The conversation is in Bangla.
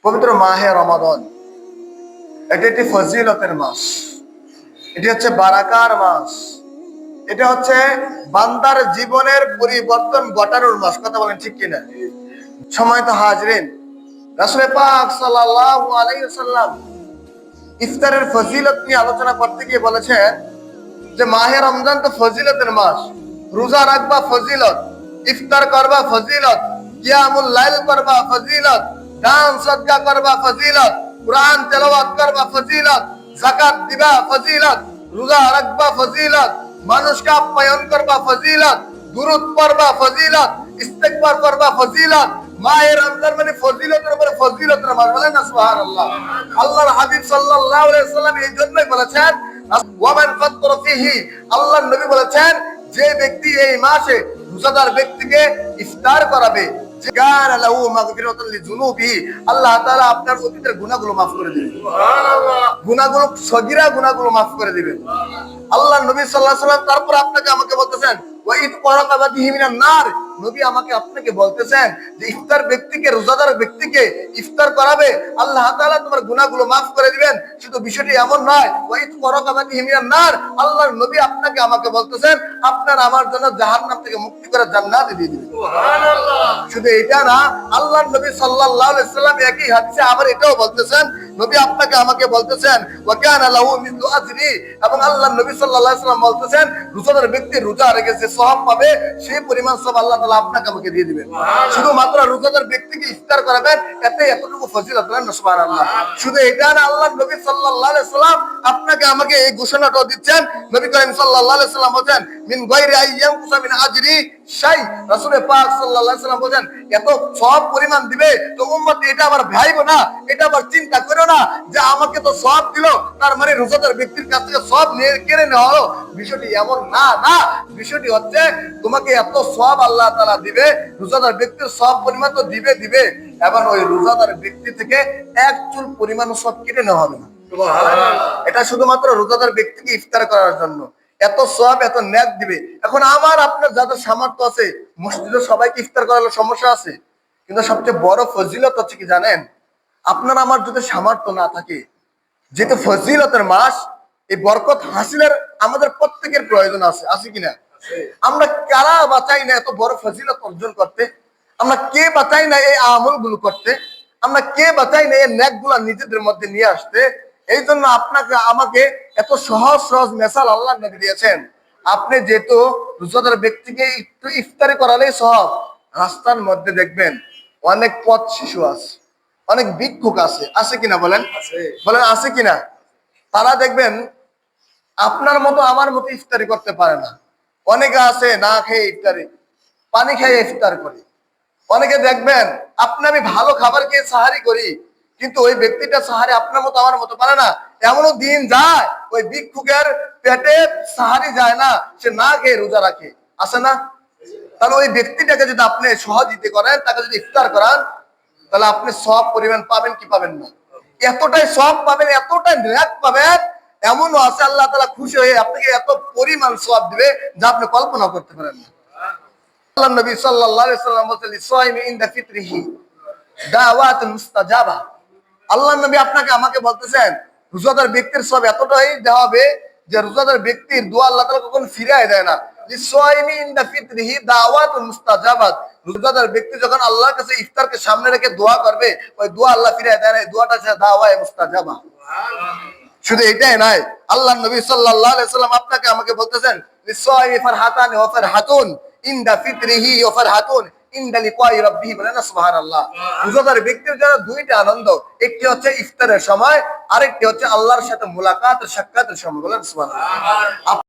পবিত্র মাহে রমাদান, এটি একটি ফজিলতের মাস, এটি হচ্ছে বারাকার মাস, এটা হচ্ছে বান্দার জীবনের পরিবর্তন ঘটানোর মাস। কথা বলেন ঠিক কিনা? সম্মানিত হাজরিন, রাসূল পাক সাল্লাল্লাহু আলাইহি ওয়াসাল্লাম ইফতারের ফজিলত নিয়ে আলোচনা করতে গিয়ে বলেছেন যে মাহে রমজান তো ফজিলতের মাস, রোজা রাখবা ফজিলত, ইফতার করবা ফজিলত, কিয়ামুল লাইল করবা ফজিলত, দান সদকা করবা ফজিলত, কুরআন তেলাওয়াত করবা ফজিলত, যাকাত দিবা ফজিলত, রোজা রাখবা ফজিলত, মানুষকে আপ্যায়ন করবা ফজিলত, দুরূদ পড়বা ফজিলত, ইস্তেগফার করবা ফজিলত। মাহে রমজান মানে ফজিলতের উপরে ফজিলতের মাস, বলেন না সুবহানাল্লাহ। আল্লাহর হাবিব সাল্লাল্লাহু আলাইহি ওয়াসাল্লাম এই জন্যই বলেছেন ওয়ামান ফাতরা ফিহি, আল্লাহর নবী বলেছেন যে ব্যক্তি এই মাসে রোজাদার ব্যক্তিকে ইফতার করাবে কানা লাহু মাগফিরাতুন লিযুনুবিহি, আল্লাহ তাআলা আপনার অতীতের গুনাহগুলো maaf করে দিবেন। সুবহানাল্লাহ। গুনাহগুলো, সগীরা গুনাহগুলো maaf করে দিবেন। আল্লাহর নবী সাল্লাল্লাহু আলাইহি ওয়াসাল্লাম তারপর আপনাকে আমাকে বলতেছেন ওয়া ইদ ক্বারাবাতিহি মিনান নার, নবী আমাকে আপনাকে বলতেছেন যে ইফতার ব্যক্তিকে, রোজাদার ব্যক্তিকে ইফতার করাবে, আল্লাহ তাআলা তোমার গুনাহগুলো maaf করে দিবেন। শুধু বিষয়টি এমন নয়, ওয়া ইদ ক্বারাবাতিহি মিনান নার, আল্লাহর নবী আপনাকে আমাকে বলতেছেন আপনার আমার জন্য জাহান্নাম থেকে মুক্তি করে জান্নাতে দিয়ে দিবেন। সুবহানাল্লাহ। শুধু এটা না, আল্লাহর নবী সাল্লাল্লাহু আলাইহি ওয়াসাল্লাম একই হাদিসে আবার এটাও বলতেছেন, নবী আপনাকে আমাকে বলতেছেন ওয়া কানা লাহু মিসলু আজরি, এবং আল্লাহর নবী সাল্লাল্লাহু আলাইহি ওয়াসাল্লাম বলতেছেন রোজাদার ব্যক্তি রোজা রেখে যে সওয়াব পাবে সেই পরিমাণ সওয়াব আল্লাহ তাআলা আপনাকে আমাকে দিয়ে দিবেন। শুধুমাত্র রোজাদার ব্যক্তিকে ইফতার করাবেন, এতে এতটুকু ফজিলত, বলেন না সুবহানাল্লাহ। শুধু এটা না, আল্লাহর নবী সাল্লাল্লাহু আলাইহি ওয়াসাল্লাম আপনাকে আমাকে এই ঘোষণাটাও দিচ্ছেন, নবী করিম সাল্লাল্লাহু আলাইহি ওয়াসাল্লাম বলেন মিন গায়রি আইয়াম কুসা মিন আজরি শাই, রাসূল পাক সাল্লাল্লাহু আলাইহি ওয়াসাল্লাম বলেন এত সওয়াব পরিমাণ দিবে তো উম্মত এটা আবার ভাইবো না, এটা আবার চিন্তা করো না যে আমাকে তো সওয়াব দিল তার মানে রোজাদার ব্যক্তির কাছ থেকে সওয়াব নিয়ে কেড়ে নেওয়া হলো। বিষয়টি এমন না, না, বিষয়টি হচ্ছে তোমাকে এত সওয়াব আল্লাহ তাআলা দিবে, রোজাদার ব্যক্তির সওয়াব পরিমাণ তো দিবে, এবং ওই রোজাদার ব্যক্তি থেকে এক চুল পরিমাণ সওয়াব কেটে নেওয়া হবে না। সুবহানাল্লাহ। এটা শুধুমাত্র রোজাদার ব্যক্তিকে ইফতার করার জন্য এত সওয়াব, এত নেক দিবে। এখন আমার আপনার যাদের সামর্থ্য আছে মসজিদে সবাইকে ইফতার করার সমস্যা আছে, কিন্তু সবচেয়ে বড় ফজিলত হচ্ছে কি জানেন, আপনার আমার যদি সামর্থ্য না থাকে, যেহেতু ফজিলতের মাস, এই বরকত হাসিলের আমাদের প্রত্যেকের প্রয়োজন আছে কিনা? আমরা কারা বাঁচাই না এত বড় ফজিলত অর্জন করতে? আমরা কে বাঁচাই না এই আমল গুলো করতে? আমরা কে বাঁচাই না এই নেক গুলা নিজেদের মধ্যে নিয়ে আসতে? এই জন্য আপনাকে আমাকে এত সহজ সহজ মেসাল আল্লাহ নবী দিয়েছেন। আপনি যেহেতু রোজাদার ব্যক্তিকে একটু ইফতারি করালেই সওয়াব, রাস্তার মধ্যে দেখবেন অনেক পথ শিশু আছে, অনেক ভিক্ষুক আছে কিনা বলেন? বলেন আছে কিনা? তারা দেখবেন আপনার মতো আমার মতো ইফতারি করতে পারে না। অনেকে আছে না খেয়ে ইফতারি, পানি খেয়ে ইফতার করে। অনেকে দেখবেন আপনি আমি ভালো খাবার খেয়ে সাহারি করি, কিন্তু ওই ব্যক্তিটা সাহারি আপনার মতো আমার মতো পারে না। এমনও দিন যায় ওই ভিক্ষুকের পেটে সাহারি যায় না, সে না খেয়ে রোজা রাখে, আছে না? তাহলে ওই ব্যক্তিটাকে যদি আপনি সহযোগিতা করেন, তাকে যদি ইফতার করান, তাহলে আপনি সব পরিমাণ পাবেন কি পাবেন না? এতটাই সব পাবেন, এতটাই নেক পাবেন, এমনও আছে আল্লাহ তাআলা খুশি হয়ে আপনাকে এত পরিমাণ সওয়াব দিবে যা আপনি কল্পনা করতে পারেন না। আল্লাহর নবী সাল্লাল্লাহু আলাইহি ওয়াসাল্লাম বলেন লিসাইমি ইনদা ফিতরিহি দাওয়াতুন মুস্তাজাবা, আল্লাহর নবী আপনাকে আমাকে বলতেছেন রোজাদার ব্যক্তির সব এতটাই দেওয়া হবে যে রোজাদার ব্যক্তির দোয়া আল্লাহ তাআলা কখনো ফিরিয়ে দেয় না। লিসাইমি ইনদা ফিতরিহি দাওয়াতুন মুস্তাজাবাত, রোজাদার ব্যক্তি যখন আল্লাহর কাছে ইফতারকে সামনে রেখে দোয়া করবে, ওই দোয়া আল্লাহ ফিরিয়ে দেয় না, এই দোয়াটা হচ্ছে দাওয়ায়ে মুস্তাজাবা। শুধু এটাই নয়, আল্লাহর নবী সাল্লাল্লাহু আলাইহি ওয়াসাল্লাম আপনাকে আমাকে বলতেছেন লিসাইমি ফারহাতান ওয়া ফারহাতুন ইনদা ফিতরিহি ওয়া ফারহাতুন ইনদা লিকাই রাব্বিহি, বলেন না সুবহানাল্লাহ। রোজাদার ব্যক্তির জন্য দুইটা আনন্দ, একটি হচ্ছে ইফতারের সময়, আরেকটি হচ্ছে আল্লাহর সাথে মুলাকাত, সাক্ষাতের সময়, বলেন সুবহানাল্লাহ।